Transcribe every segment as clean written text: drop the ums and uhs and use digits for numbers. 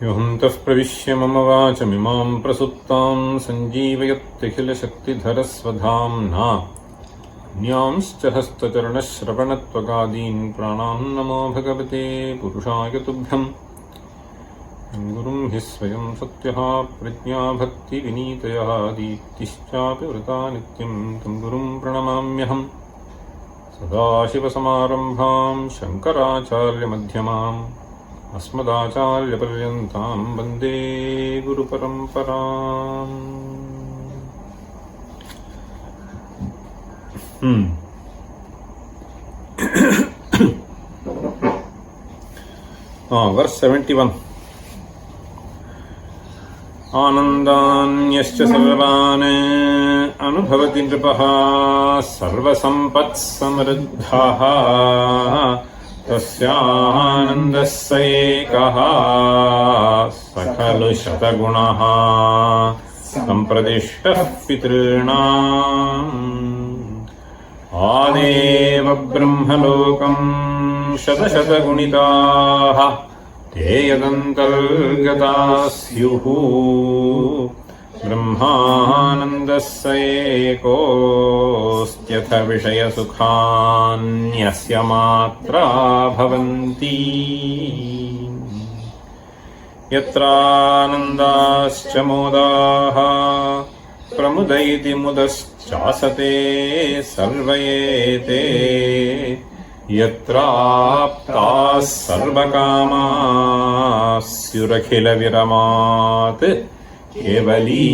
योऽन्तः प्रविश्य मम वाचमिमां प्रसुप्तां सञ्जीवयत्यखिलशक्तिधरस्वधाम्ना अन्यांश्च हस्तचरणश्रवणत्वगादीन् प्राणान् नमो भगवते पुरुषाय तुभ्यम् गुरुं हि स्वयं सत्यः प्रज्ञा भक्तिविनीतयः दीप्तिश्चापि वृता नित्यं तं गुरुं प्रणमाम्यहम् सदाशिवसमारम्भां शङ्कराचार्यमध्यमाम् अस्मदाचार्यपर्यन्तां वन्दे गुरुपरम्पराम्। Verse 71. आनन्दान्यश्च सर्वान् अनुभवति नृपः सर्वसम्पत्समृद्धः तस्यानन्दः स एकः स खलु शतगुणः सम्प्रदिष्टः पितॄणाम् आदेव ब्रह्मलोकम् शतशतगुणिताः ते यदन्तर्गताः स्युः ब्रह्मानन्दः स एकोऽस्त्यथ विषयसुखान्यस्य मात्रा भवन्ति यत्रानन्दाश्च मोदाः प्रमुदयति मुदश्चासते सर्व एते यत्राप्ताः सर्वकामास्युरखिलविरमात् केवली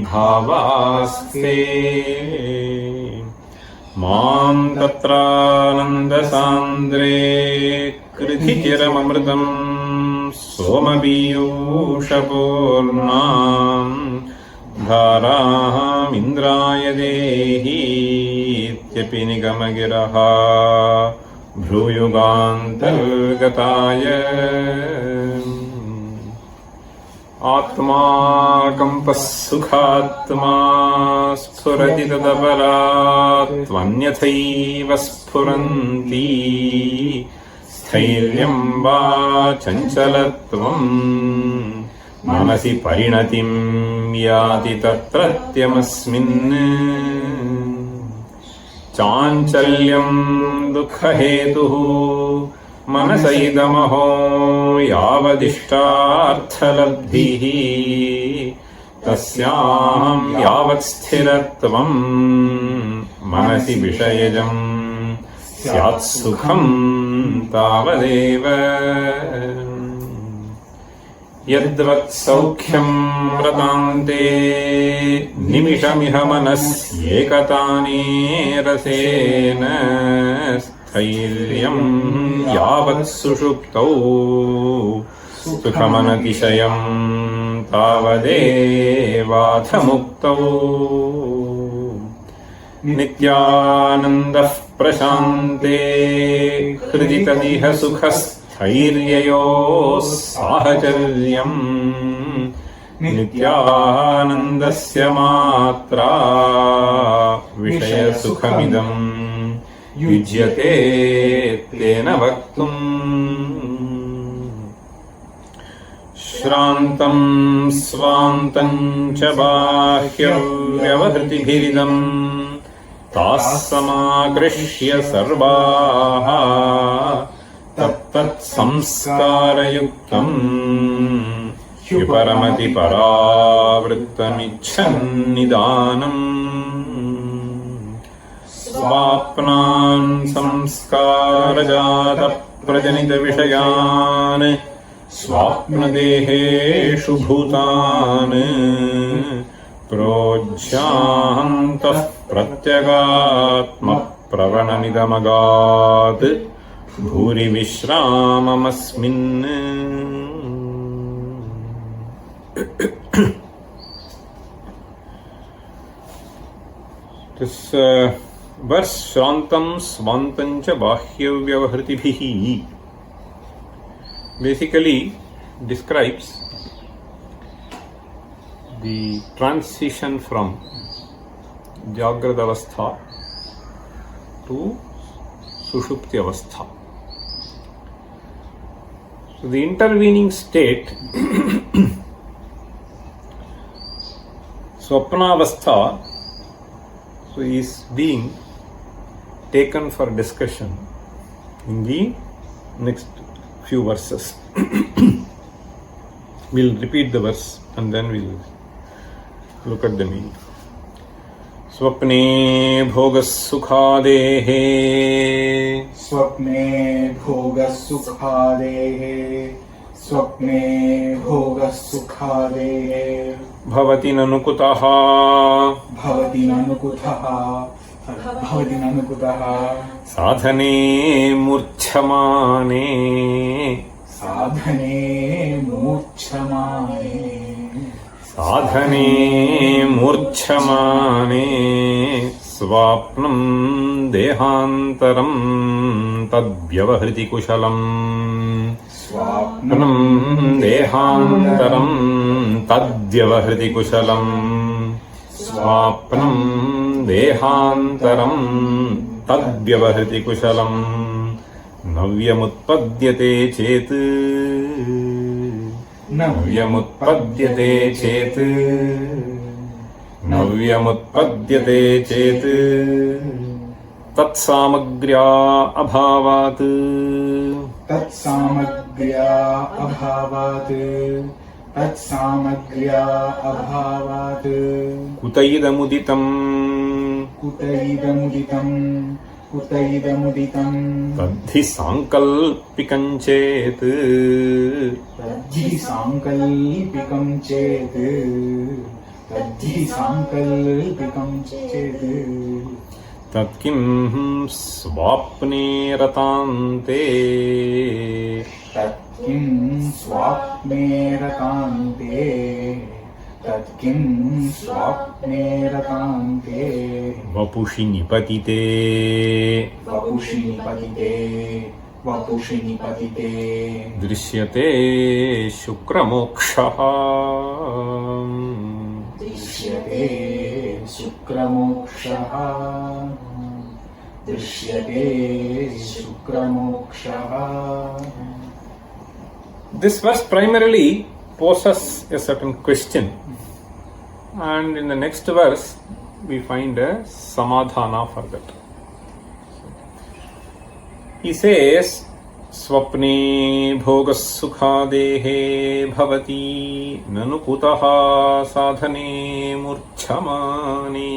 भावास्ते मां तत्रानन्दसान्द्रे कृधिचिरममृतं सोमपीयूषपूर्णाम् धारामिन्द्राय देहीत्यपि निगमगिरः भ्रूयुगान्तर्गताय आत्मा कम्पः सुखात्मा स्फुरति तदपरात्वन्यथैव स्फुरन्ति स्थैर्यं वा चञ्चलत्वम् मनसि परिणतिं याति तत्रत्यमस्मिन् चाञ्चल्यं दुःखहेतुः मनस इदमहो यावदिष्टार्थलब्धिः तस्यां यावत् स्थिरत्वं मनसि विषयजं स्यात् सुखं तावदेव यद्वत् सौख्यं व्रतान्ते निमिषमिह मनस्येकतानेरसेन स्थैर्यं यावत् सुषुप्तौ सुखमनतिशयं तावदेवाथ मुक्तौ नित्यानन्दः प्रशान्ते हृदि तदिह सुखस्थैर्ययोः साहचर्यम् नित्यानन्दस्य मात्रा विषयसुखमिदम् युज्यते तेन वक्तुम् श्रान्तं स्वान्तं च बाह्यव्यवहृतिभिरिदम् ताः समाकृष्य सर्वाः तत्तत्संस्कारयुक्तम् ह्युपरमति परावृत्तमिच्छन्निदानम् स्वाप्नान् संस्कारजातप्रजनितविषयान् स्वाप्नदेहेषु भूतान् प्रोज्झ्यान्तः प्रत्यगात्मप्रवणमिदमगात् भूरि विश्राममस्मिन्। This verse Shrantam Svantam cha Bahya Vyavahritibihi basically describes the transition from Jagrada Avastha to Sushupti Avastha. So the intervening state, Swapnavastha, so is being taken for discussion in the next few verses. We'll repeat the verse and then we'll look at the meaning. Swapne bhogas sukhadehe. Swapne bhogas sukhadehe. Swapne bhogas sukhadehe. Bhavati nanukutaha. Bhavati nanukutaha. Bhavati nanukutaha. Sadhane murchamane. Sadhane murchamane. Sadhane murchamane. Swapnam dehantaram tadvyavahriti kushalam. Swapnam dehantaram tadvyavahriti kushalam. Swapnam dehantaram tadvyavahriti kushalam. Navyamutpadyate chet. Navyamutpadyate chet. Navyamutpadyate chet. Tatsamagriya abhavat. Tatsamagriya abhavat. Tatsamagriya abhavat. Kutaidamuditam. Kutaidamuditam. Kutaidamuditam. Tadhi sankalpikam chet. Tadhi sankalpikam chet. Tadhi sankalpikam chet. Tatkim swapne ratante. Tatkim swapne ratante. Tatkim swapne ratante. Vapushi nipatite. Vapushi nipatite. Vapushi nipatite. Drishyate shukramokshaha. Drishyate shukramokshaha. Drishyate shukramokshaha. This verse primarily poses a certain question, and in the next verse we find a samadhana for that. He says, Swapne bhogas sukhadehe bhavati nanukutaha sadhane murchamane.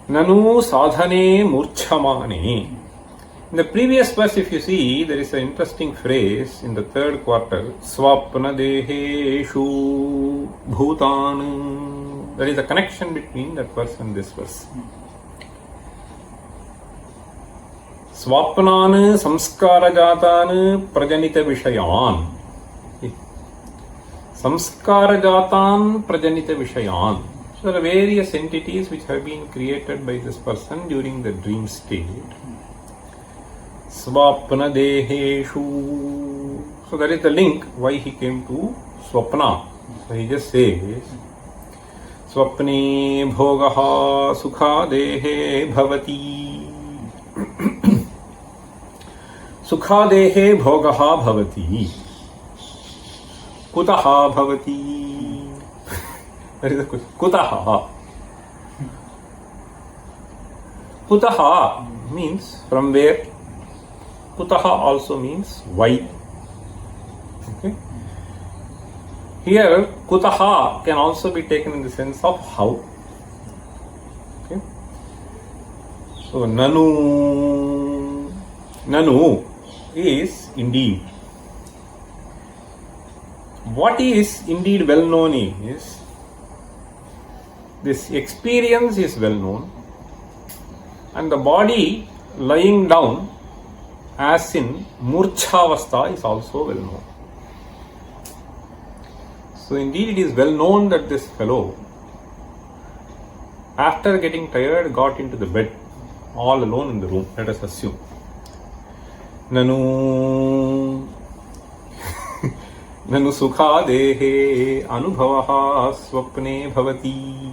Nanu sadhane murchamane. In the previous verse, if you see, there is an interesting phrase in the third quarter, Swapna deheshu bhutan. There is a connection between that verse and this verse. Swapnan samskarajatan prajanita vishayan. Samskarajatan prajanita vishayan. So there are various entities which have been created by this person during the dream state. Swapna deheshu. So that is the link why he came to Swapna. So he just says, Swapne bhogaha sukha dehe bhavati. Sukha dehe bhogaha bhavati. Kutaha bhavati. That is the question. Kutaha. Kutaha means from where. Kutaha also means why. Okay. Here, kutaha can also be taken in the sense of how. Okay. So, nanu is indeed. What is indeed well known is, this experience is well known, and the body lying down as in murchavastha is also well known. So indeed it is well known that this fellow, after getting tired, got into the bed all alone in the room. Let us assume. Nanu sukha dehe anubhavaha swapne bhavati.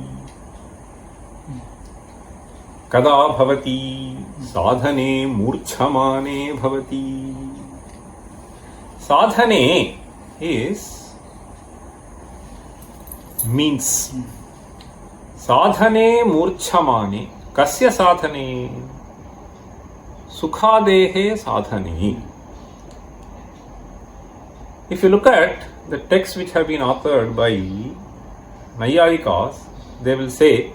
kada bhavati sadhane murchamane bhavati. Sadhane is means. Sadhane murchamane. Kasya sadhane? Sukhadehe sadhane. If you look at the texts which have been authored by Nayayikas, they will say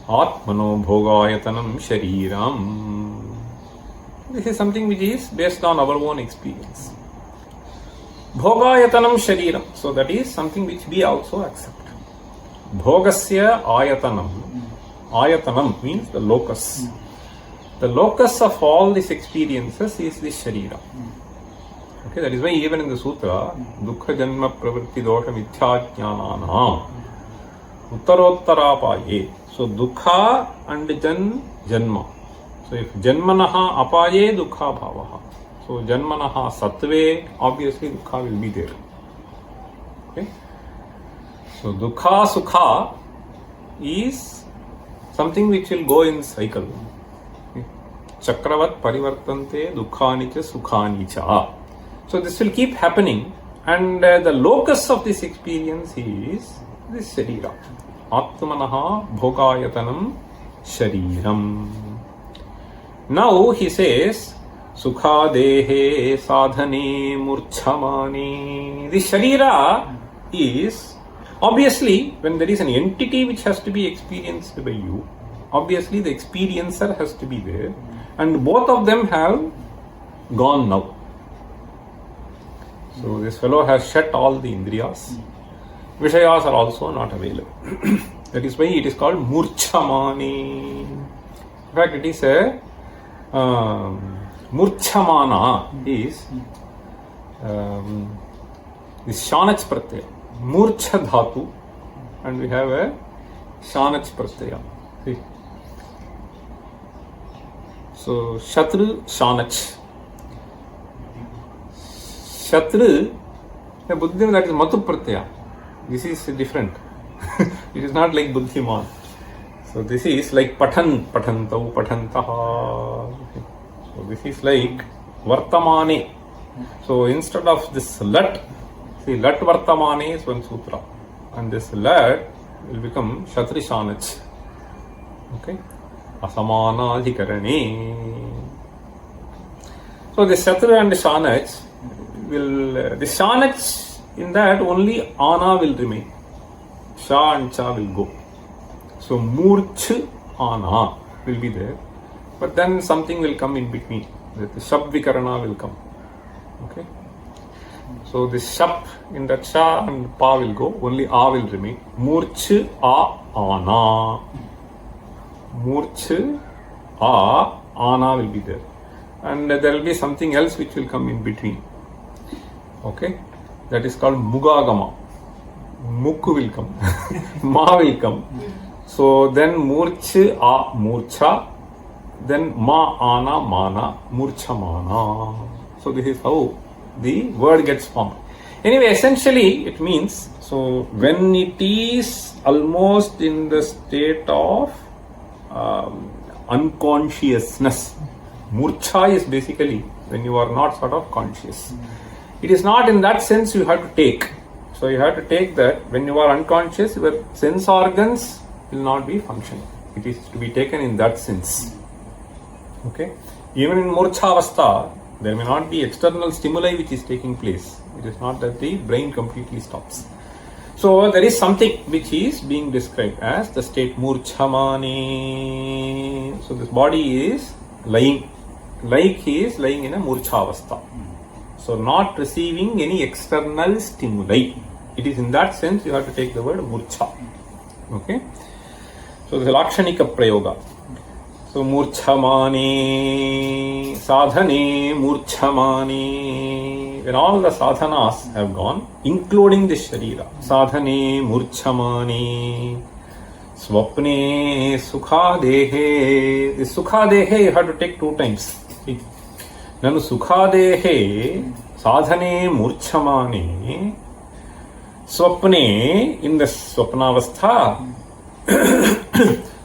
Atmano bhogayatanam shariram. This is something which is based on our own experience. Bhogayatanam shariram. So that is something which we also accept. Bhogasya ayatanam. Ayatanam means the locus. The locus of all these experiences is the sharira. Okay, that is why even in the sutra, dukkha janma pravritti dosha mithya jnananam uttarottarapaye. So dukkha and janma. So if janmanaha apaye dukkha bhavaha. So janmanaha sattve, obviously dukkha will be there. Okay. So dukkha sukha is something which will go in cycle. Okay. Chakravat parivartante dukkhani cha sukhani cha. So this will keep happening, and the locus of this experience is this sharira. Atmanaha bhogayatanam shariram. Now he says sukhadehe sadhane murchamani. This sharira is obviously, when there is an entity which has to be experienced by you, obviously the experiencer has to be there, and both of them have gone now. So this fellow has shut all the indriyas. Vishayas are also not available. That is why it is called murchamani. In fact, it is a murchamana is this shanach pratyaya. Murcha dhatu, and we have a shanach pratyaya. See? So shatru shanach. Shatru, the buddhi, that is matu pratyaya. This is different. It is not like buddhiman. So this is like patan, patantau, patantaha. So this is like vartamane. So instead of this lat, see, lat vartamane is one sutra, and this lat will become shatri shanach. Okay, asamanadhikarane. So the shatru and the shanach will, the shanach, in that only ana will remain, sha and cha will go. So murch ana will be there, but then something will come in between. The shabvikarana will come. Okay. So the shap in that sha and pa will go, only a will remain. Murch a ana. Murch a ana will be there, and there will be something else which will come in between. Okay, that is called mugagama. Muk will come, ma will come. So then murch a murcha, then ma ana mana, murcha mana. So this is how the word gets formed. Anyway, essentially it means, so when it is almost in the state of unconsciousness, murcha is basically when you are not sort of conscious. It is not in that sense you have to take. So you have to take that when you are unconscious, your sense organs will not be functioning. It is to be taken in that sense. Okay. Even in murchavastha, there may not be external stimuli which is taking place. It is not that the brain completely stops. So there is something which is being described as the state murchamani. So this body is lying, like he is lying in a murchavastha. So not receiving any external stimuli. It is in that sense you have to take the word murcha. Okay. So this is lakshanika prayoga. So murchamani, sadhane murchamani. When all the sadhanas have gone, including the sharira, sadhane murchamani, swapne sukhadehe. The sukhadehe you have to take 2 times. Nanu sukhadehe sadhane murchamani, swapne, in the swapnavastha,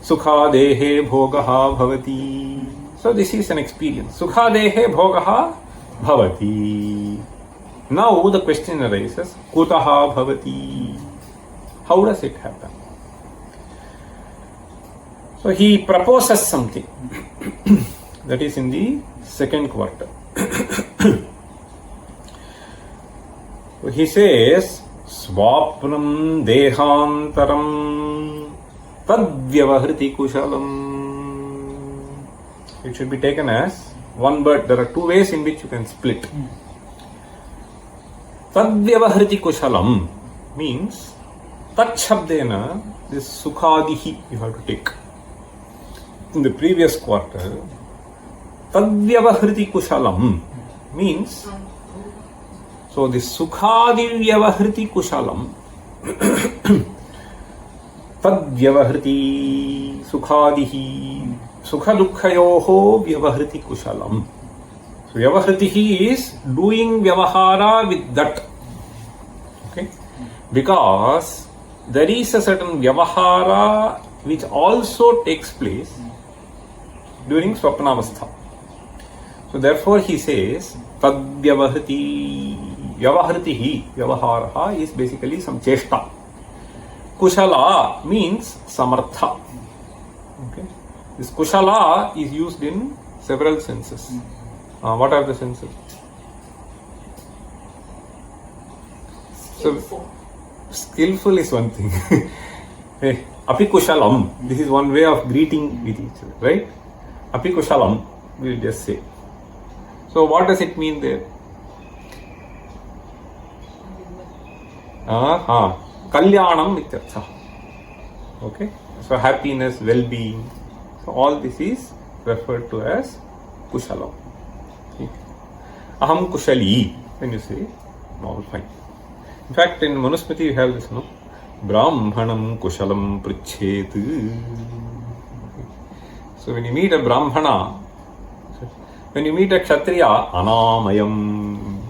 Sukhadehe bhogaha bhavati. So this is an experience. Sukhadehe bhogaha bhavati. Now the question arises, kutaha bhavati. How does it happen? So he proposes something that is in the second quarter. So he says, Swapnam dehantaram tadvyavahriti kushalam. It should be taken as one word. There are two ways in which you can split. Tadvyavahriti kushalam means tat shabdena, this sukhadihi you have to take. In the previous quarter, tadvyavahriti kushalam means, so this sukhadi vyavahriti kushalam, tadvyavahriti sukhadihi, sukha dukkhayoho vyavahriti kushalam. So vyavahriti is doing vyavahara with that. Okay? Because there is a certain vyavahara which also takes place during swapnavastha. So therefore he says tadvyavahriti, vyavahritihi, vyavaharaha is basically some cheshta. Kushala means samartha. Okay? This kushala is used in several senses. What are the senses? So, skillful is one thing. Api kushalam, this is one way of greeting with each other, right? Api kushalam, we will just say. So what does it mean there? Kalyanam ityartha. Okay? So happiness, well-being. So all this is referred to as kushalam. Okay. Aham kushali, when you say, no, fine. In fact, in Manusmriti you have this, no? Brahmanam kushalam prichet. So when you meet a Brahmana, when you meet a Kshatriya, anamayam.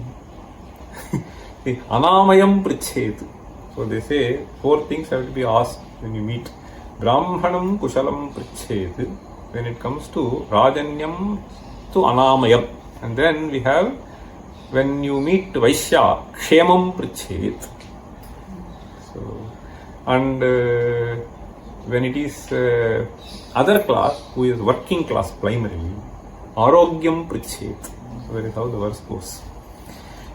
Anamayam prichet. So they say 4 things have to be asked when you meet. Brahmanam kushalam prichet. When it comes to Rajanyam to anamayam. And then we have, when you meet Vaishya, kshemam prichet. So, and when it is other class, who is working class primarily, arogyam prichet. So that is how the verse goes.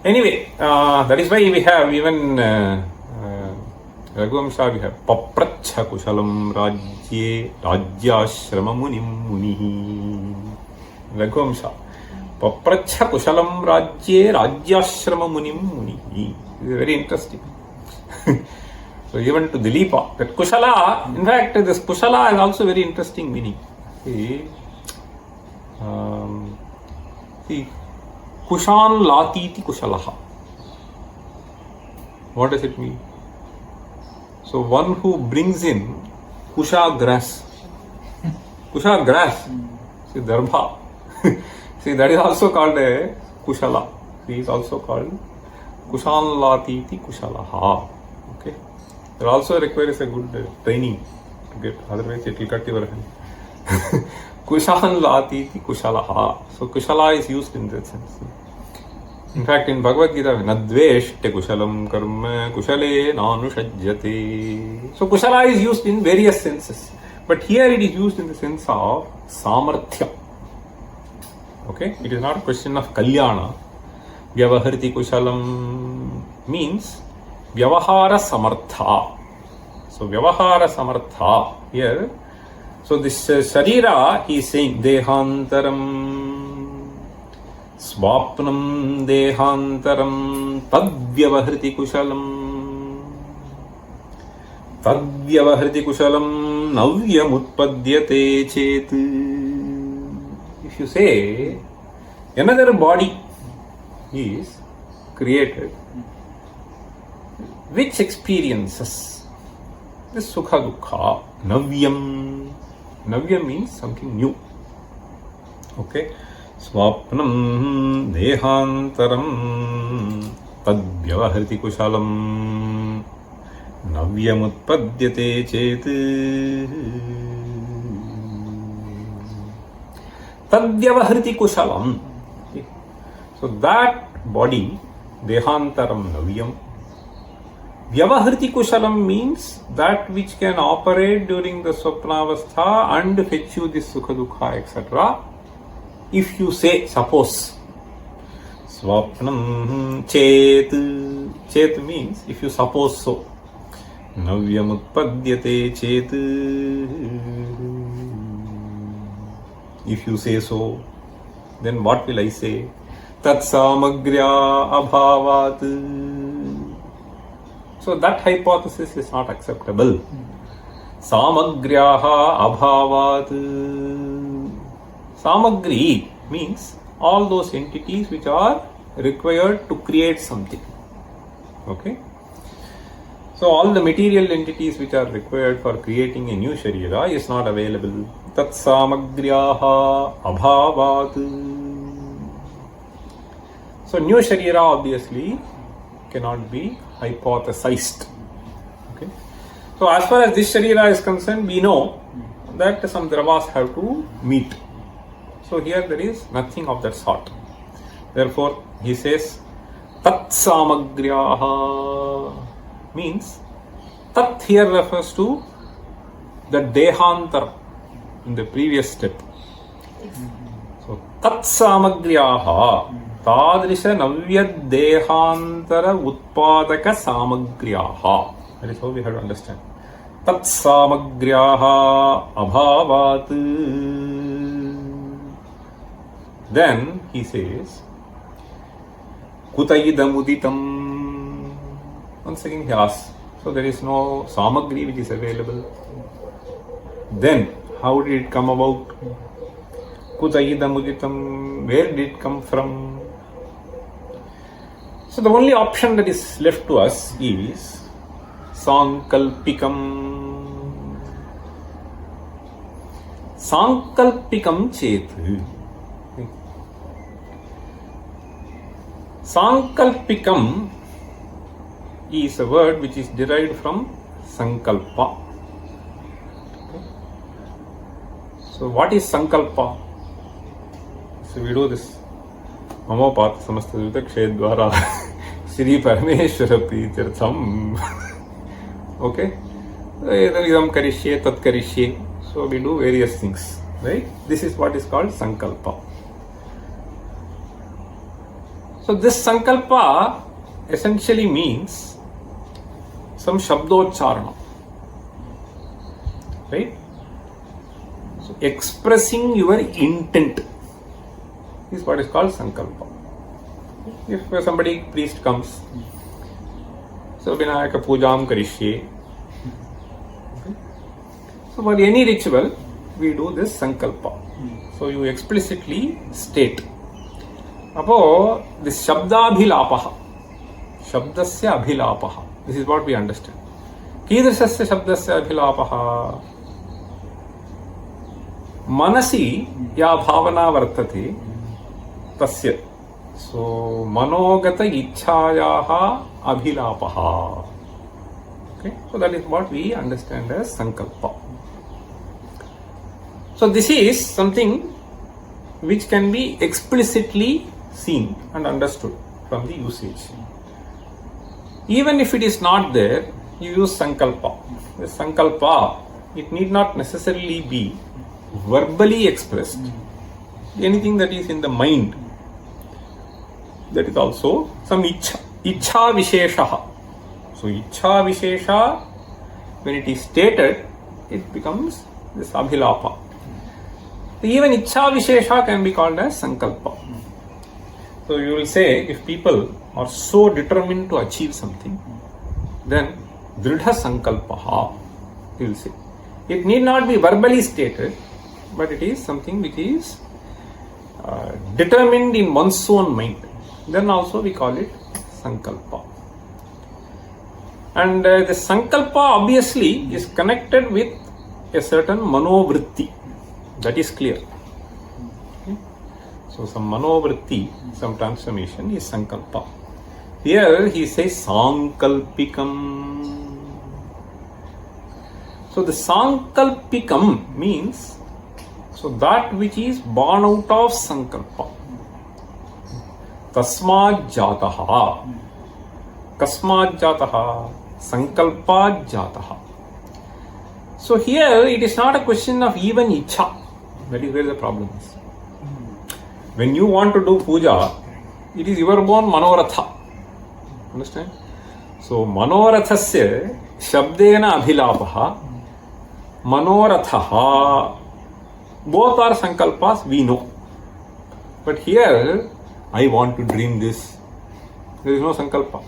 Anyway, that is why we have even Raghuvamsha, we have papracha kushalam rajye rajyashrama munim munihi. Raghuvamsha. Papracha kushalam rajye rajyashrama munim munihi. This is very interesting. So even to Dilipa, that kushala, in fact this kushala is also very interesting meaning. See, kushan latiti kushalaha. What does it mean? So one who brings in kusha grass. Kusha grass. See, darbha. See, that is also called a kushala. He is also called kushan latiti kushalaha. Okay. It also requires a good training to get, otherwise it will cut your hand. Kushan latiti kushalaha. So kushala is used in that sense. In fact, in Bhagavad Gita, nadveshte kushalam karma kushale nanushajyate. So kushala is used in various senses. But here it is used in the sense of samarthya. Okay? It is not a question of kalyana. Vyavaharti kushalam means vyavahara samartha. So vyavahara samartha here. So this sharira, he is saying dehantaram swapnam dehantaram tadvyavahriti kushalam navyam utpadyate chet. If you say another body is created, which experiences this sukha dukkha, navyam. Navyam means something new. Okay. Swapnam dehantaram tadvyavahriti kushalam navyam utpadyate chet. Tadvyavahriti kushalam. So that body, dehantaram navyam. Vyavahriti kushalam means that which can operate during the swapnavastha and fetch you this sukha dukha, etc. If you say, suppose, swapnam chet, chet means if you suppose so. Navyam utpadyate chet, if you say so, then what will I say? Tat samagrya abhavat. So that hypothesis is not acceptable. Samagryaha abhavat. Samagri means all those entities which are required to create something. Okay? So all the material entities which are required for creating a new sharira is not available. Tat samagriyaha abhavat. So new sharira obviously cannot be hypothesized. Okay? So as far as this sharira is concerned, we know that some dravas have to meet. So here there is nothing of that sort. Therefore he says tat samagriyaha means tat here refers to the dehantar in the previous step. So tat samagriyaha tadrisha navyad dehantara utpadaka samagriyaha. That is how we have to understand. Tat samagriyaha abhavat. Then he says kutayidam uditam. Once again he asks, so there is no samagri which is available. Then how did it come about? Kutayidam uditam, where did it come from? So the only option that is left to us is sankalpikam. Sankalpikam chet. Sankalpikam is a word which is derived from sankalpa. Okay. So what is sankalpa? So we do this. Mamopat samastadvita kshedvara Shri Parameshwara Pritirtham. Okay. Idam karishye, tat karishye. So we do various things. Right? This is what is called sankalpa. So this sankalpa essentially means some shabdocharana. Right? So expressing your intent is what is called sankalpa. If somebody, priest comes, so Vinayaka Pujam Karishye. Okay. So for any ritual, we do this sankalpa. So you explicitly state. Apo this shabdabhilapaha, shabdasya abhilapaha. This is what we understand. Kidrishasya shabdasya abhilapaha. Manasi ya bhavana vartate tasya. So manogata ichhayaha abhilapaha. Okay, so that is what we understand as sankalpa. So this is something which can be explicitly seen and understood from the usage. Even if it is not there, you use sankalpa. The sankalpa, it need not necessarily be verbally expressed. Anything that is in the mind, that is also some ichha vishesha. So ichha vishesha, when it is stated, it becomes this abhilapa. Even ichha vishesha can be called as sankalpa. So you will say, if people are so determined to achieve something, then dridha sankalpaha, you will say. It need not be verbally stated, but it is something which is determined in one's own mind. Then also we call it sankalpa. And the sankalpa obviously is connected with a certain manovritti. That is clear. Okay. So some manovritti, some transformation is sankalpa. Here he says sankalpikam. So the sankalpikam means So that which is born out of sankalpa. Tasmad jataha. Kasmad jataha. Sankalpa jataha. So here it is not a question of even ichha. That is where the problem is. When you want to do puja, it is your born manoratha. Understand? So manorathasya shabdena abhilapaha manorathaha. Both are sankalpas, we know. But here, I want to dream this. There is no sankalpa.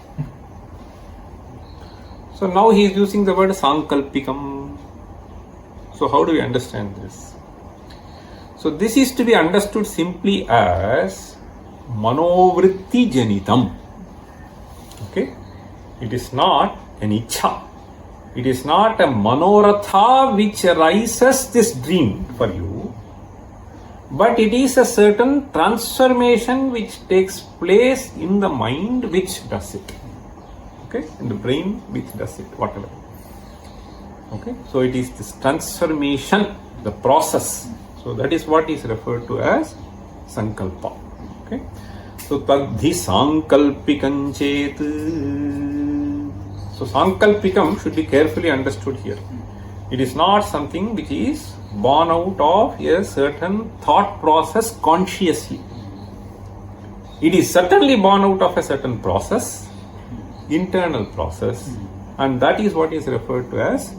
So now he is using the word sankalpikam. So how do we understand this? So this is to be understood simply as manovritti janitam. Okay? It is not an ichha. It is not a manoratha which arises this dream for you, but it is a certain transformation which takes place in the mind which does it. Okay? In the brain which does it, whatever. Okay? So it is this transformation, the process. So that is what is referred to as sankalpa. Okay? So tadhi sankalpikam chet. So sankalpikam should be carefully understood here. It is not something which is born out of a certain thought process consciously. It is certainly born out of a certain process, internal process, and that is what is referred to as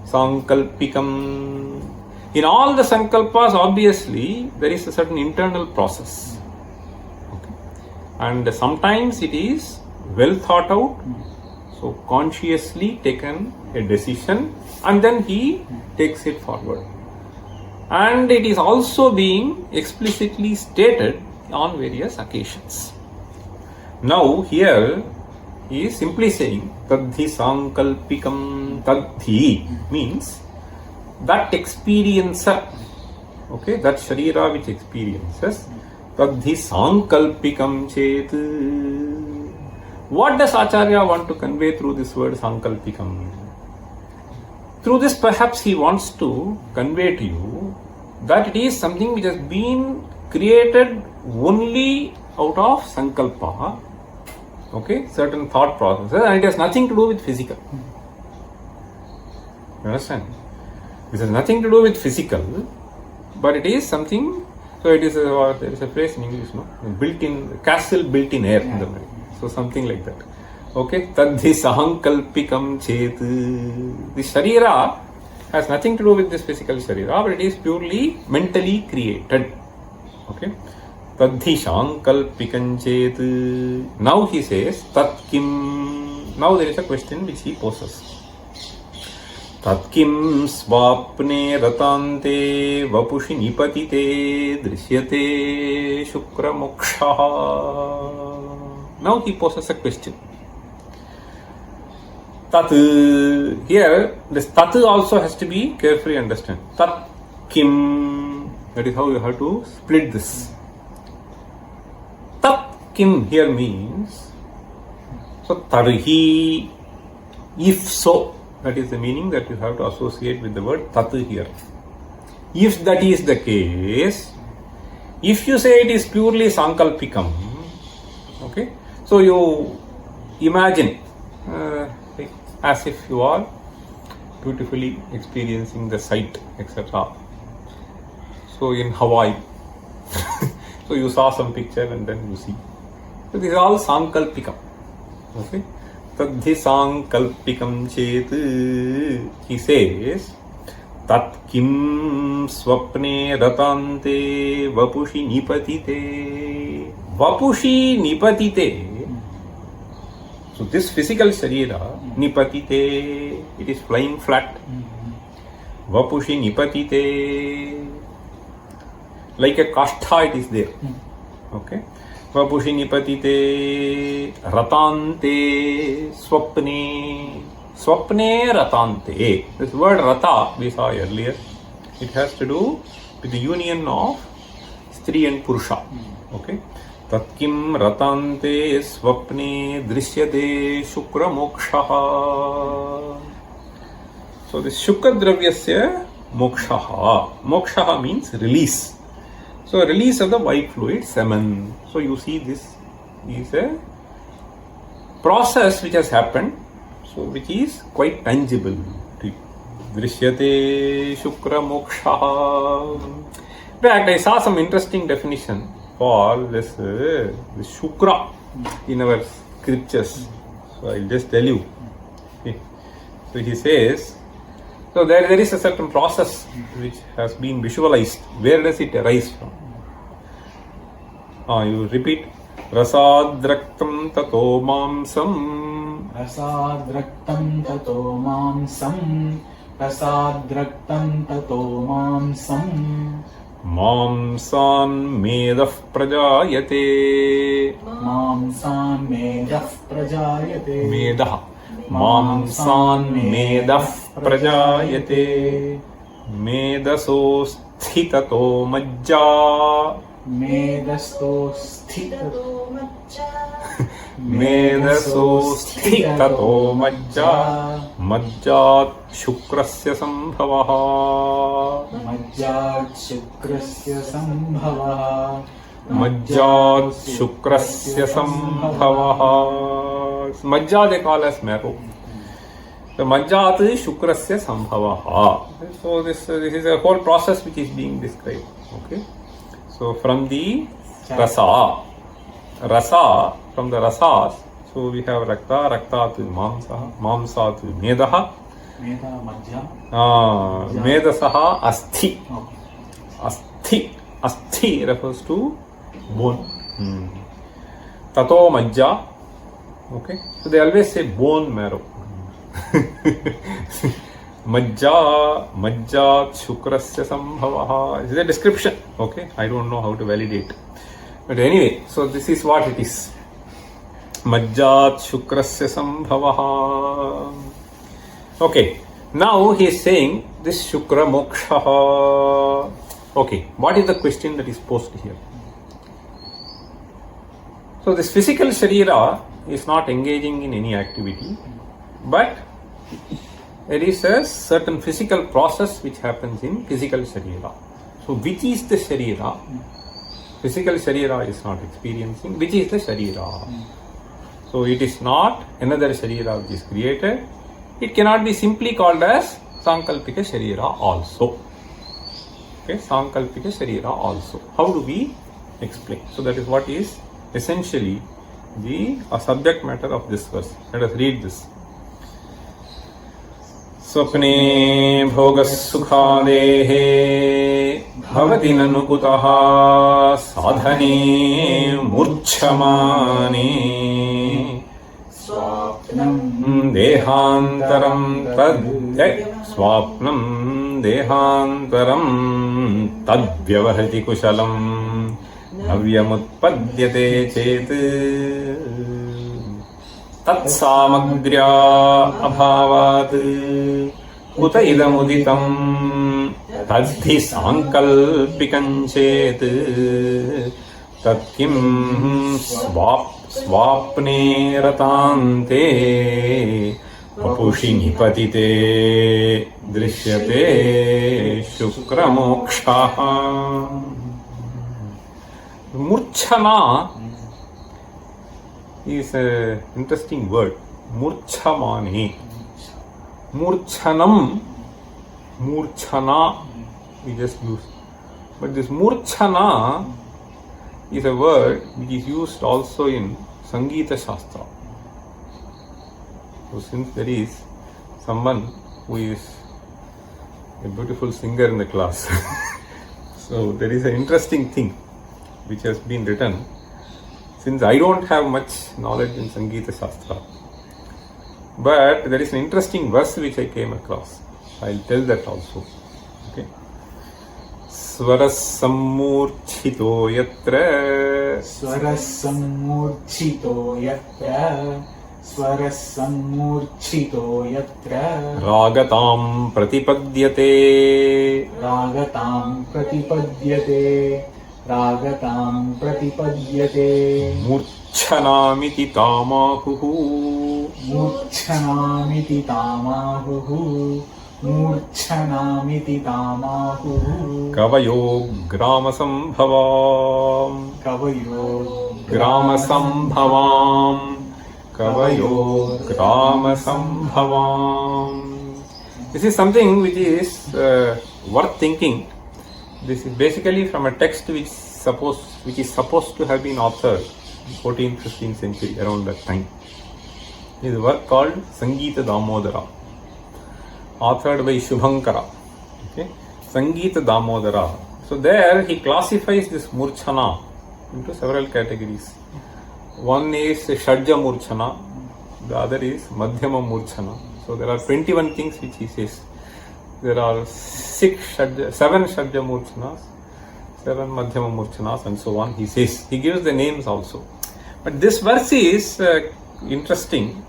sankalpikam. In all the sankalpas, obviously, there is a certain internal process. Okay. And sometimes it is well thought out. So consciously taken a decision and then he takes it forward. And it is also being explicitly stated on various occasions. Now here he is simply saying tadhi sankalpikam. Tadhi means that experiencer, okay, that sharira which experiences, tadhi sankalpikam chet. What does Acharya want to convey through this word sankalpikam? Through this perhaps he wants to convey to you that it is something which has been created only out of sankalpa, okay, certain thought processes, and it has nothing to do with physical. You understand? This has nothing to do with physical, but it is something, so it is there is a phrase in English, no? Built-in, castle built in air in the brain. So something like that. Okay, tadhi sahankalpikam chet. The sharira has nothing to do with this physical sharira, but it is purely mentally created. Okay, tadhi sahankalpikam chet. Now he says tatkim. Now there is a question which he poses. Tatkim swapne ratante vapushi nipatite drishyate shukra moksha. Now he poses a question. Tat, here this tat also has to be carefully understood. Tat kim, that is how you have to split this. Tat kim here means, so tarhi, if so, that is the meaning that you have to associate with the word tat here. If that is the case, if you say it is purely sankalpikam, okay, so you imagine as if you are beautifully experiencing the sight, etc. So in Hawaii, so you saw some picture and then you see. So these are all sankalpikam. Okay, tadhi sankalpikam chet. He says, tat kim swapne ratante vapushi nipatite. Vapushi nipatite. So this physical sharira, nipatite, it is flying flat. Vapushi nipatite, like a kashtha it is there. Okay. Vapushi nipatite, ratante, swapne. Swapne ratante. This word rata we saw earlier. It has to do with the union of Stri and Purusha. Okay. Tatkim ratante swapne drishyate shukra moksha. So this shukra dravyasya mokshaha. Mokshaha means release. So release of the white fluid, semen. So you see this is a process which has happened, so which is quite tangible. Drishyate shukra mokshaha. In fact, I saw some interesting definition for this shukra in our scriptures. So I'll just tell you. Okay. So he says, so there is a certain process which has been visualized. Where does it arise from? You repeat. Rasadraktam tato mamsam. Rasadraktam tato mamsam. Rasadraktam tato mamsam. Mamsan medah prajayate. Mamsan medah prajayate. Medah. Mamsan medah prajayate. Medaso sthitato majja. Medasto sthitato Medaso sthitato majja. Majjat shukrasya sambhavaha. Majjat shukrasya sambhavaha. Majjat shukrasya sambhavaha. Majja they call as marrow. So Majjat shukrasya sambhavaha. So this is a whole process which is being described. Okay. So from the rasa, from the rasas, so we have rakta, rakta to mamsa, mamsa to medaha, Meda majja. Medasaha asthi. Asthi refers to bone. Tato majja. Okay. So they always say bone marrow. Majja shukrasya sambhavaha. This is a description. Okay. I don't know how to validate. But anyway, so this is what it is. Majjat shukrasya sambhavaha. Okay. Now he is saying this shukra mokshaha. Okay. What is the question that is posed here? So this physical sharira is not engaging in any activity, but there is a certain physical process which happens in physical sharira. So which is the sharira? Physical sharira is not experiencing. Which is the sharira? So it is not another sharira which is created. It cannot be simply called as sankalpika sharira also. Okay, sankalpika sharira also. How do we explain? So that is what is essentially the subject matter of this verse. Let us read this. Swapne bhogas sukhadehe bhavati nanukutaha sadhane murchamane swapnam dehantaram tadvyavarati kushalam navyamutpadyate chet तत्सामग्र्या अभावात् कुत इदमुदितं तद्धि सांकल्पिकं चेत् तत्किं स्वाप्ने रतान्ते वपुषि निपतिते दृश्यते शुक्रमोक्षः. मूर्छना is an interesting word. Murchamane. Murchanam. Murchana we just use. But this murchana is a word which is used also in Sangeeta Shastra. So since there is someone who is a beautiful singer in the class, so there is an interesting thing which has been written. Since I don't have much knowledge in Sangeeta Shastra, but there is an interesting verse which I came across. I'll tell that also. Okay. Swaras sammurchito yatra. Swaras sammurchito yatra. Swaras sammurchito yatra. Ragatam pratipadyate. Ragatam pratipadyate. Ragatam pratipadyate. Murchanamiti tamahuhu. Murchanamiti tamahuhu. मूर्च्छनामिति तामाहुः कवयो ग्रामसम्भवाम् कवयो ग्रामसम्भवाम् कवयो ग्रामसम्भवाम्. This is something which is worth thinking. This is basically from a text which is supposed to have been authored in 14th, 15th century, around that time. It is a work called Sangita Damodara, authored by Shubhankara. Okay? Sangita Damodara. So there he classifies this Murchana into several categories. One is Shadja Murchana, the other is Madhyama Murchana. So there are 21 things which he says. There are 7 Shadja Murchanas, 7 Madhyama Murchanas, and so on. He says, he gives the names also. But this verse is interesting.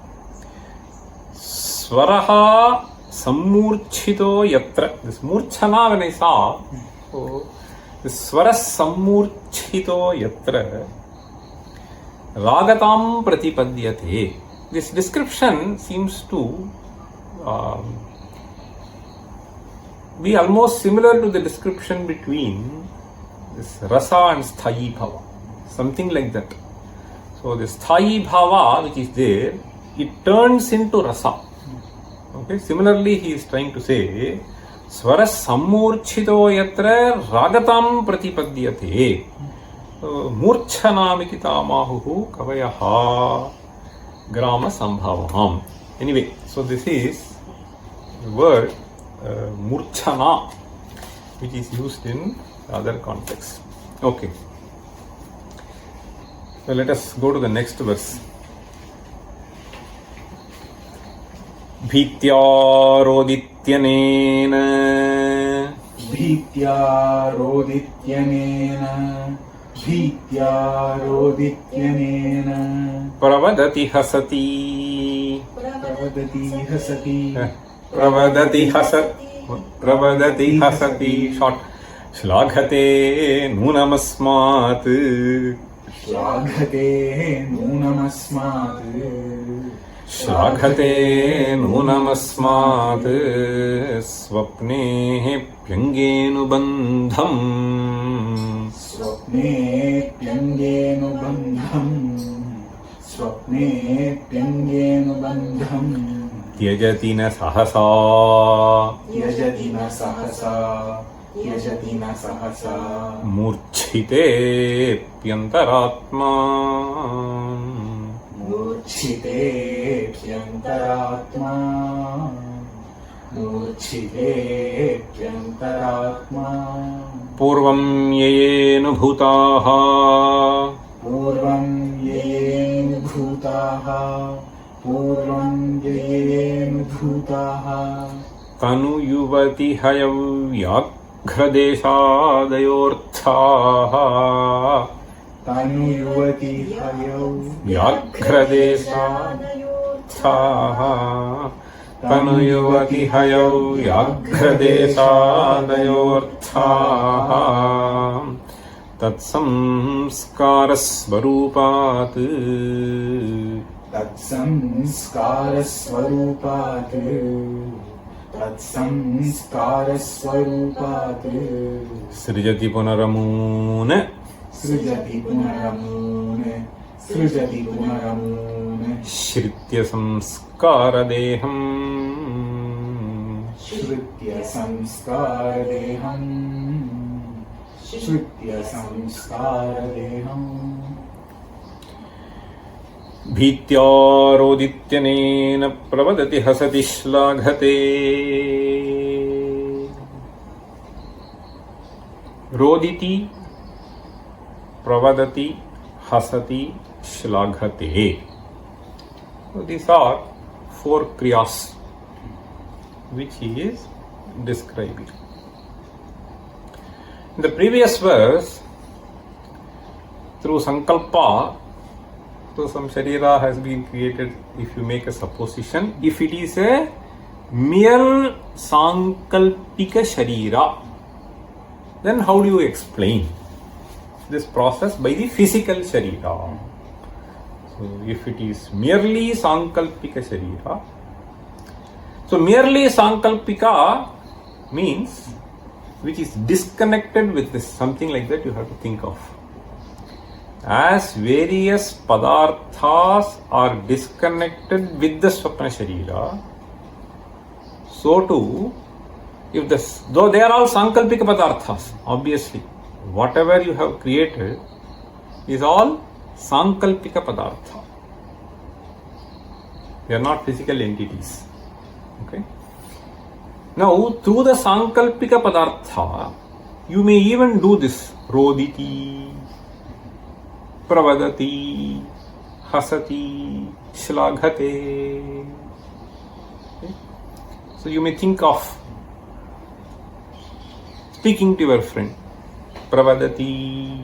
Swaraha Sammurchito Yatra. This Murchana, when I saw, this Swara Sammurchito Yatra Ragatam Pratipadyate. This description seems to be almost similar to the description between this rasa and sthayi bhava, something like that. So the sthayi bhava which is there, it turns into rasa. Okay. Similarly, he is trying to say swara sammurchito yatra ragatam pratipadyate murchanamiki tamahuhu kavayaha grama sambhavam. Anyway, so this is the word Murchana, which is used in other contexts. Okay. So let us go to the next verse. Bhityarodityanena pravadati hasati short shlaghate nunamasmat swapne pyangenu bandham त्यजति न सहसा मूर्छितेऽप्यन्तरात्मा पूर्वं येऽनुभूताः तनुयुवति हयव्याघ्रदेशादयोऽर्थाः तनुयुवति हयव्याघ्रदेशादयोऽर्थाः तत्संस्कारस्वरूपात् सृजति पुनरमून श्रित्य संस्कारदेहम् भीत्यारोदित्यनेन प्रवदति हसति श्लाघते रोदिति pravadati hasati shlaghate. So these are 4 kriyas which he is describing. In the previous verse, through sankalpa, so some sharira has been created if you make a supposition. If it is a mere sankalpika sharira, then how do you explain this process by the physical sharira? So if it is merely sankalpika sharira, So merely Sankalpika means which is disconnected with this, something like that you have to think of. As various padarthas are disconnected with the Swapna Sharira, so too, though they are all Sankalpika padarthas, obviously, whatever you have created is all Sankalpika padartha. They are not physical entities. Okay. Now, through the Sankalpika padartha, you may even do this roditi, pravadati, hasati, shlaghate. Okay. So you may think of speaking to your friend, pravadati.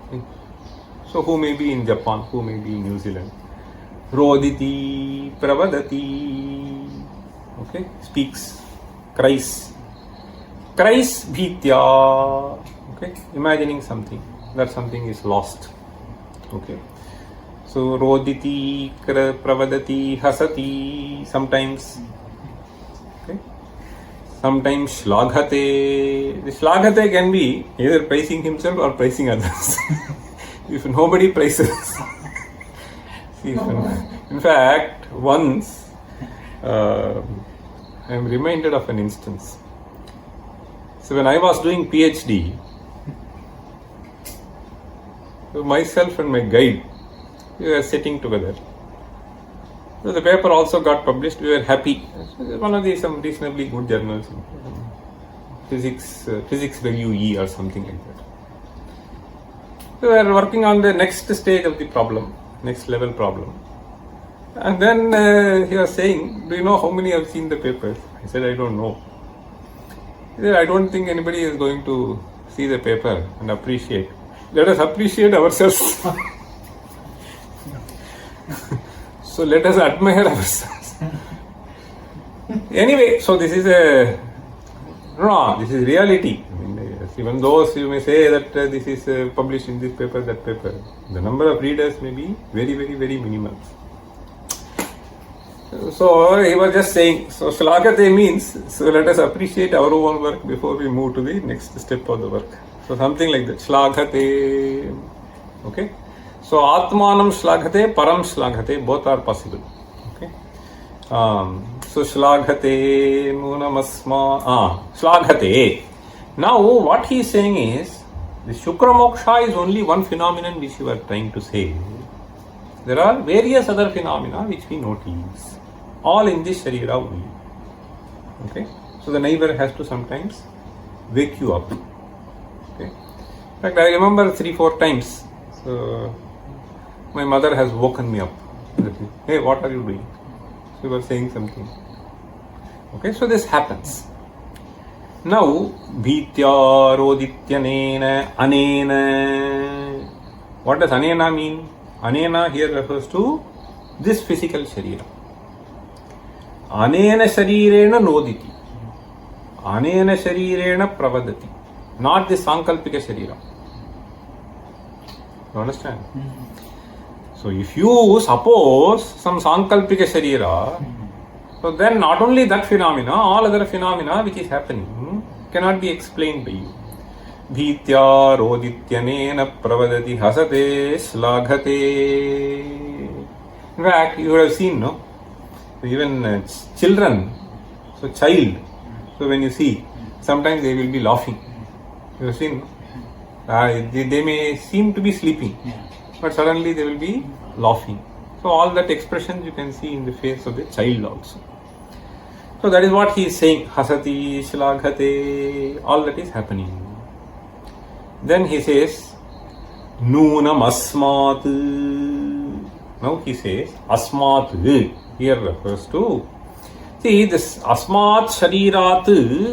Okay. So who may be in Japan, who may be in New Zealand. Roditi, pravadati. Okay, speaks, cries bhitya. Okay, imagining something, that something is lost. Okay, so roditi, pravadati, hasati, sometimes. Okay, sometimes shlaghate. The shlaghate can be either praising himself or praising others. If nobody praises. In fact, once I am reminded of an instance. So when I was doing PhD, myself and my guide, we were sitting together. So the paper also got published. We were happy. One of these some reasonably good journals, Physics Review E or something like that. We were working on the next stage of the problem, next level problem. And then he was saying, do you know how many have seen the papers? I said, I don't know. He said, I don't think anybody is going to see the paper and appreciate. Let us appreciate ourselves. So let us admire ourselves. Anyway, so this is this is reality. I mean, even though you may say that this is published in this paper, that paper, the number of readers may be very, very, very minimal. So he was just saying, so shlaghate means, so let us appreciate our own work before we move to the next step of the work. So something like that, shlaghate. Okay. So atmanam shlaghate, param shlaghate, both are possible. Okay. So shlaghate, munamasma, shlaghate. Now what he is saying is, the Shukra Moksha is only one phenomenon which you are trying to say. There are various other phenomena which we notice. All in this Sharira only. Okay? So the neighbor has to sometimes wake you up. Okay? In fact, I remember 3-4 times. So my mother has woken me up. Hey, what are you doing? She was saying something. Okay, so this happens. Now, bhitya rodityanena anena. What does anena mean? Anena here refers to this physical Sharira. Anena sharirena noditi. Anena sharirena pravadati. Not the Sankalpika Sharira. You understand? So if you suppose some Sankalpika Sharira, so then not only that phenomena, all other phenomena which is happening cannot be explained by you. Bhitya rodityanena pravadati hasate shlaghate. In fact, you would have seen, no? Even children, so child, so when you see, sometimes they will be laughing. You have seen, they may seem to be sleeping, but suddenly they will be laughing. So all that expression you can see in the face of the child also. So that is what he is saying, hasati, shlaghate, all that is happening. Then he says, Nunam asmat. Now he says, asmat here refers to, see, this asmat sharirat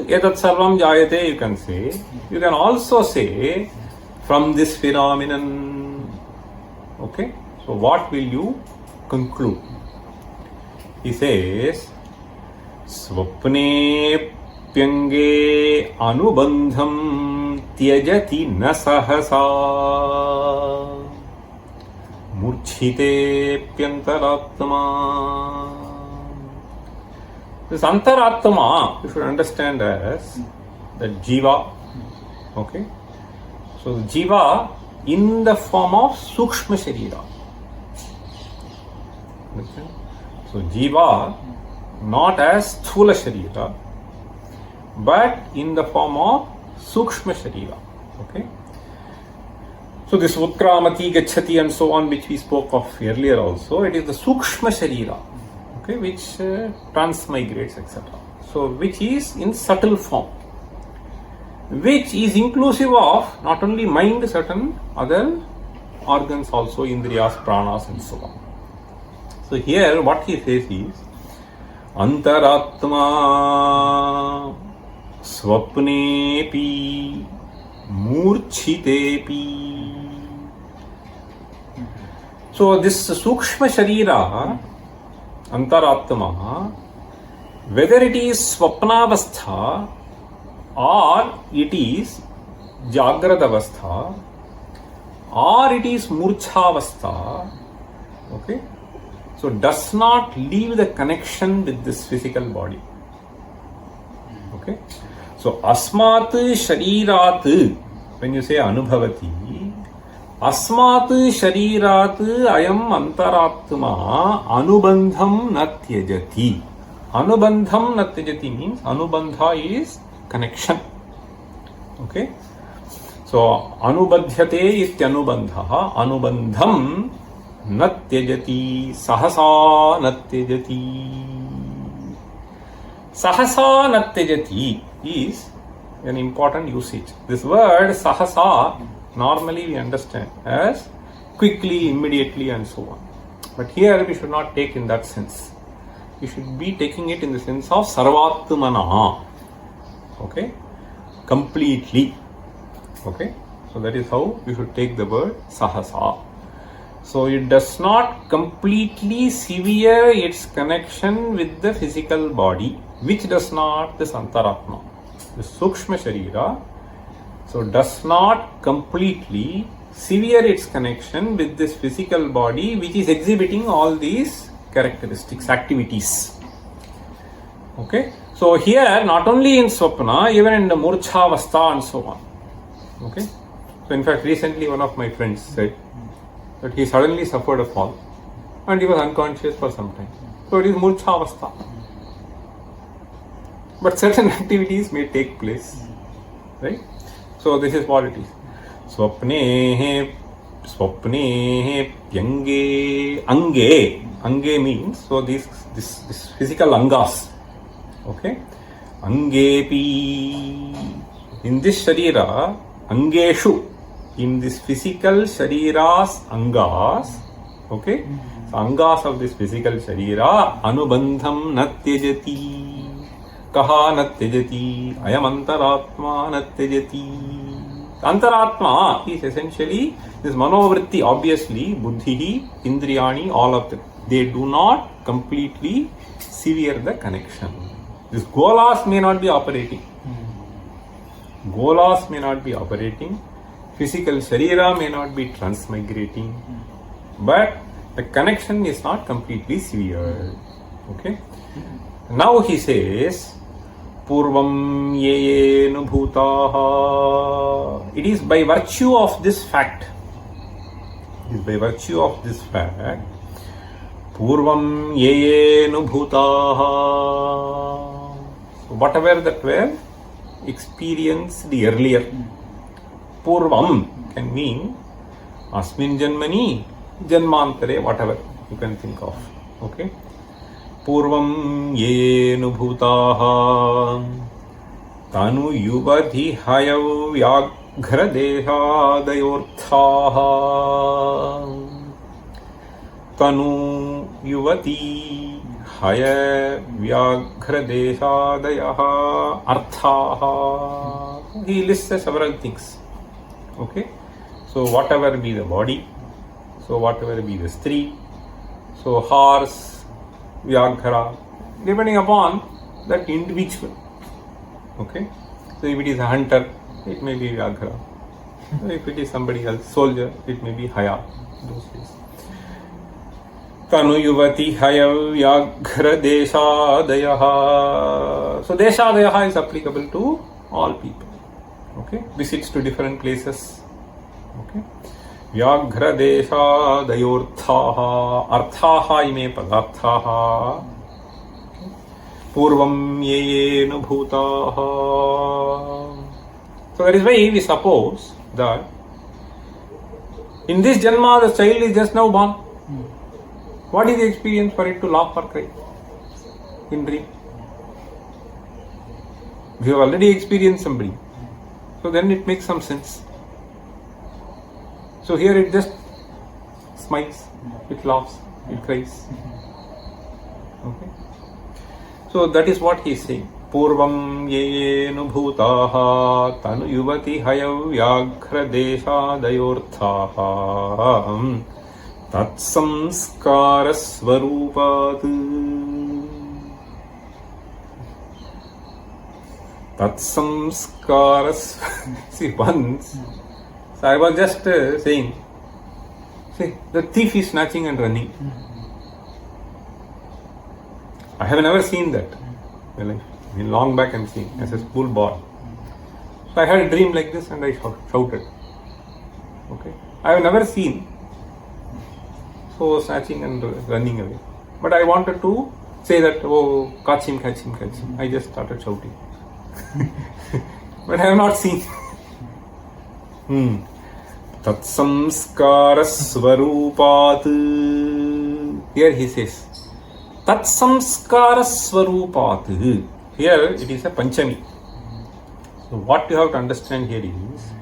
etat sarvam jayate, you can say. You can also say, from this phenomenon. Okay? So what will you conclude? He says, Swapne pyange anubandham tyajati na sahasa murchite pyantaratma. This Antaratma, you should understand as the Jiva. Okay? So Jiva in the form of Sukshma Sharira. Okay? So Jiva not as Sthula Sharira, but in the form of Sukshma Sharira. Okay? So this Utramati, Gachati and so on, which we spoke of earlier also, it is the Sukshma Sharira, okay, which transmigrates, etc. So which is in subtle form, which is inclusive of not only mind, certain other organs also, indriyas, pranas and so on. So here what he says is Antaratma Swapnepi Murchitepi. So this Sukshma Sharira, Antaratma, whether it is Swapnavastha or it is Jagradavastha or it is Murchavastha, okay, so does not leave the connection with this physical body. Okay, so Asmat Sharirat, when you say Anubhavati, Asmat Sharirat Ayam Antaratma Anubandham Natyajati. Anubandham Natyajati means Anubandha is connection. Okay, so Anubadhyate Ityanubandha, Anubandham Natyajati, Sahasa Natyajati. Sahasa Natyajati is an important usage. This word Sahasa normally we understand as quickly, immediately and so on. But here we should not take in that sense. We should be taking it in the sense of Sarvatmana. Okay? Completely. Okay? So that is how we should take the word Sahasa. So it does not completely sever its connection with the physical body, which does not this Antaratma. The Sukshma Sharira, so does not completely sever its connection with this physical body, which is exhibiting all these characteristics, activities. Okay? So here, not only in Swapna, even in the Murchavastha and so on. Okay? So in fact, recently one of my friends said that he suddenly suffered a fall and he was unconscious for some time. So it is Murchavastha. But certain activities may take place. Right? So this is what it is. Swapne Pyange Ange means, so this physical angas. Okay? Angepi. In this Sharira, Angeshu, in this physical Shariras Angas, okay? So Angas of this physical Sharira, Anubandham Natyajati. Kaha Natyajati, Ayam Antaratma Natyajati. Antaratma is essentially this Manovritti, obviously, Buddhi, Indriyani, all of them. They do not completely sever the connection. These Golas may not be operating. Golas may not be operating. Physical Sharira may not be transmigrating. But the connection is not completely severed. Okay? Now he says, Purvam ye nubhutaha. It is by virtue of this fact. Purvam ye nubhutaha. So whatever that were experienced earlier. Purvam can mean Asmin Janmani, Janmantare, whatever you can think of. Okay? Purvam ye nubhutaha Tanu yuvadhi hayav vyaghradeha Tanu yuvati haya vyaghradeshadayaha arthaha. He lists several things. Okay? So whatever be the body, so whatever be the stree, so horse, Vyaghara, depending upon that individual. Okay? So if it is a hunter, it may be Vyaghara. If it is somebody else, soldier, it may be Haya. Those days. Tanu yuvati hayavyaghra deshadayaha. So deshadayaha is applicable to all people. Okay, visits to different places. Okay, vyaghra deshadayorthaha arthaha ime padarthaha purvam yeyena bhutaha. So that is why we suppose that in this janma the child is just now born. What is the experience for it to laugh or cry in dream? We have already experienced some dream. So then it makes some sense. So here it just smiles, it laughs, it cries. Okay. So that is what he is saying. Purvam yeyenu bhutaha tanu yuvati hayavyaghra deshadayorthaha tat samskara svarupat. Tat samskara. See, once, so I was just saying, see, the thief is snatching and running. I have never seen that. Well, long back I'm seeing as a school boy. So I had a dream like this and I shouted. Okay, I have never seen so snatching and running away. But I wanted to say that, oh, catch him, catch him, catch him. I just started shouting. But I have not seen. Tat samskara svarupat. Here he says, Tat samskara svarupat. Here it is a panchami. So what you have to understand here is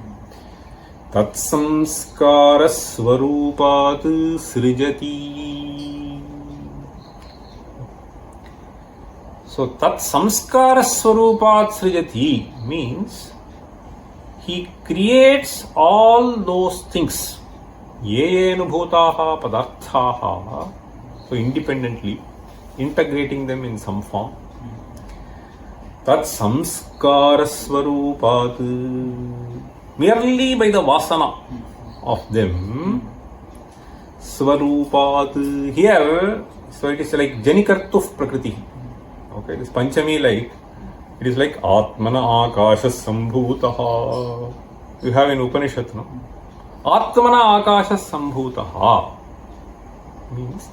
Tat samskara svarupat srijati. So Tat samskara svarupat srijati means he creates all those things. Yeyenu bhutaha padarthaha. So independently, integrating them in some form. Tat samskara svarupat. Merely by the vasana of them. Svarupat. Here, so it is like janikartuf prakriti. Okay, this panchami like, it is like atmana akasha sambhutaha. You have in Upanishad, no? Atmana akasha sambhutaha means,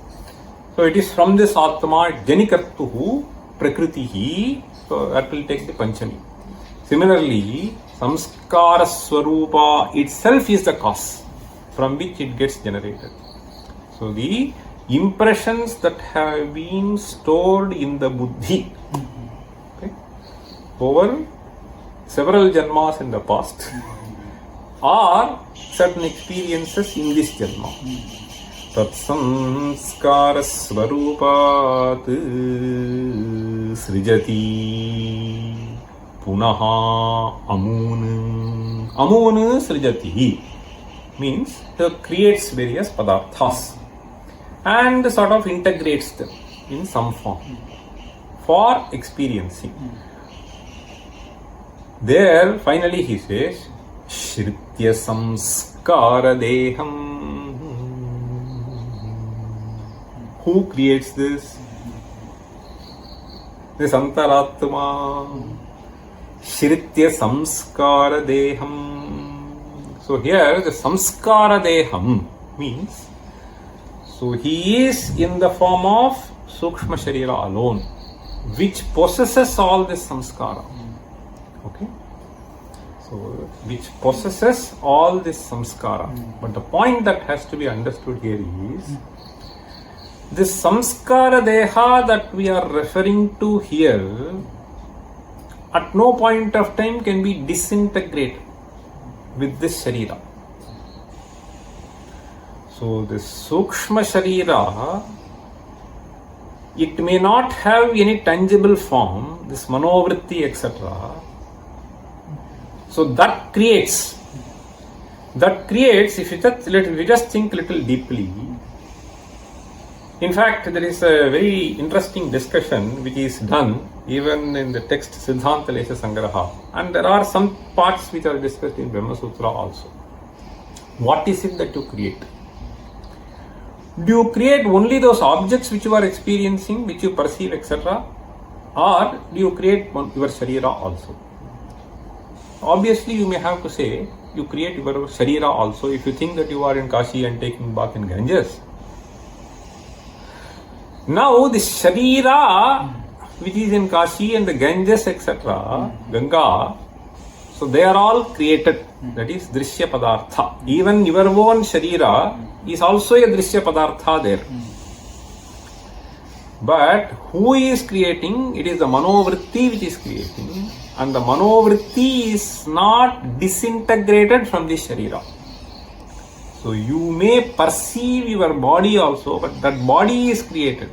so it is from this atma janikartuhu prakritihi. So that will take the panchami. Similarly, samskara swarupa itself is the cause from which it gets generated. So the impressions that have been stored in the buddhi, okay, over several janmas in the past, are certain experiences in this janma. Tat samskara svarupat srijati punaha amun. Amun srijati means he creates various padarthas and sort of integrates them in some form for experiencing. There finally he says Shritya samskara deham. Who creates this? This antaratma. Shritya samskara deham. So here the samskara deham means, so he is in the form of sukshma sharira alone, which possesses all this samskara. Okay? So which possesses all this samskara. But the point that has to be understood here is, this samskara deha that we are referring to here at no point of time can be disintegrated with this sharira. So this sukshma sharira, it may not have any tangible form, this manovritti etc. So that creates, if we just think little deeply. In fact, there is a very interesting discussion which is done even in the text Siddhanta Lesha Sangraha, and there are some parts which are discussed in Brahma Sutra also. What is it that you create? Do you create only those objects which you are experiencing, which you perceive, etc.? Or do you create your Sharira also? Obviously, you may have to say, you create your Sharira also if you think that you are in Kashi and taking bath in Ganges. Now, the Sharira, which is in Kashi and the Ganges, etc., Ganga, so they are all created. That is Drishya Padartha. Even your own Sharira is also a Drishya Padartha there. But who is creating? It is the Manovritti which is creating. And the Manovritti is not disintegrated from the Sharira. So you may perceive your body also, but that body is created.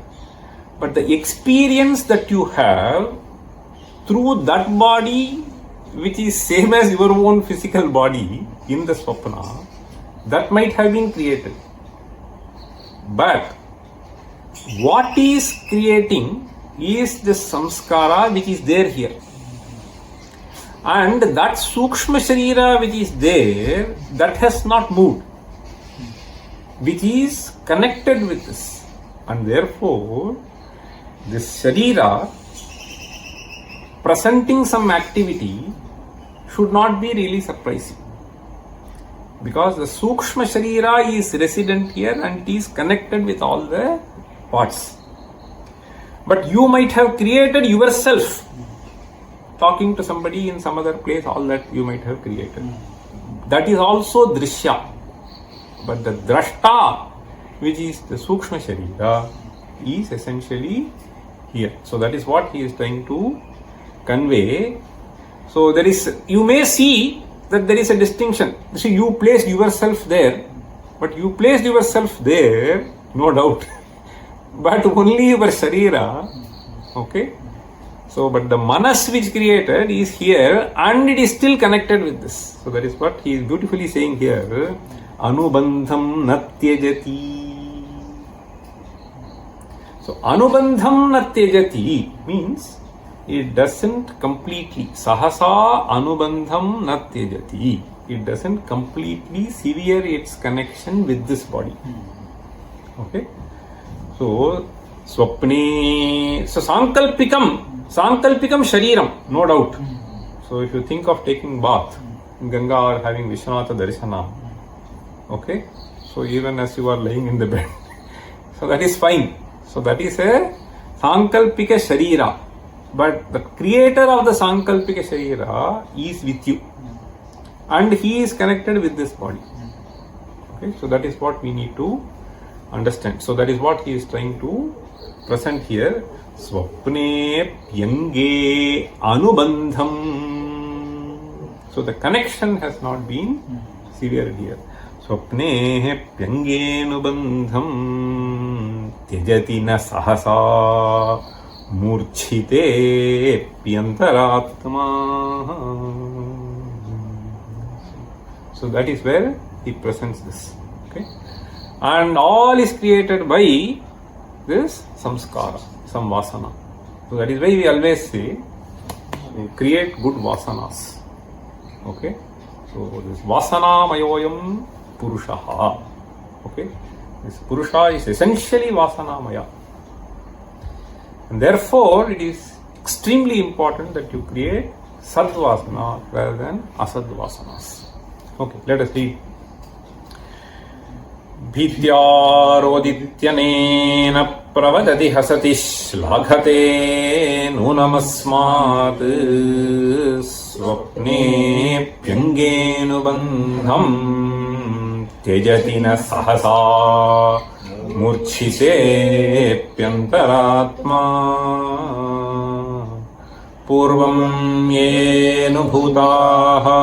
But the experience that you have through that body, which is same as your own physical body in the Swapna, that might have been created. But what is creating is the samskara which is there here. And that Sukshma Sharira which is there, that has not moved, which is connected with this. And therefore, this Sharira presenting some activity should not be really surprising. Because the Sukshma Sharira is resident here and is connected with all the parts. But you might have created yourself. Talking to somebody in some other place, all that you might have created. That is also Drishya. But the Drashta, which is the Sukshma Sharira, is essentially here. So that is what he is trying to convey. So there is, you may see that there is a distinction. See, you placed yourself there, but you placed yourself there, no doubt. But only your Sharira, okay? So, but the Manas which created is here and it is still connected with this. So that is what he is beautifully saying here. Anubandham natyajati. So, Anubandham natyajati means it doesn't completely, Sahasa Anubandham natyajati. It doesn't completely sever its connection with this body. Okay? So, Swapne, so Sankalpikam Shariram, no doubt. So, if you think of taking bath in Ganga or having Vishwanatha Darshana, okay, so even as you are laying in the bed, so that is fine. So, that is a Sankalpika Sharira. But the creator of the Sankalpika Sharira is with you. And he is connected with this body. Okay, so that is what we need to understand. So that is what he is trying to present here. Swapne Pyange Anubandham. So the connection has not been severed here. Swapne Pyange Anubandham Tyajati na Sahasa Murchite Pyantaratma. So that is where he presents this. Okay, and all is created by this samskara, some vasana. So that is why we always say create good vasanas. Okay, so this vasana mayoyam purushaha. Okay, this purusha is essentially vasana maya. And therefore, it is extremely important that you create sadvasana rather than asadvasanas. Okay, let us read. Bhityarodityanena pravadati hasati shlaghate nunamasmat swapne pyangenu bandham tejati na sahasa Murchite Pyantaratma Purvam Yenu Bhutaha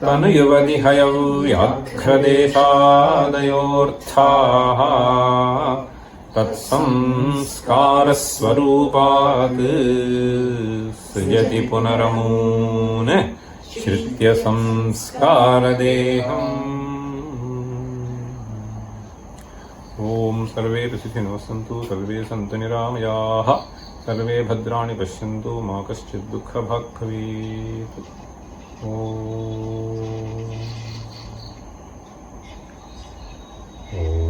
Tanuyavadi Hayavyadkhradeshadayorthaha Tatsamskara Swarupat Sujati Punaramune Shritya Samskara Deham. Om Sarve Prasiddhino Santu Sarve Santu Niramayaha Sarve Bhadrani Pashyantu Ma Kaschid Dukha Bhag Bhavet. Om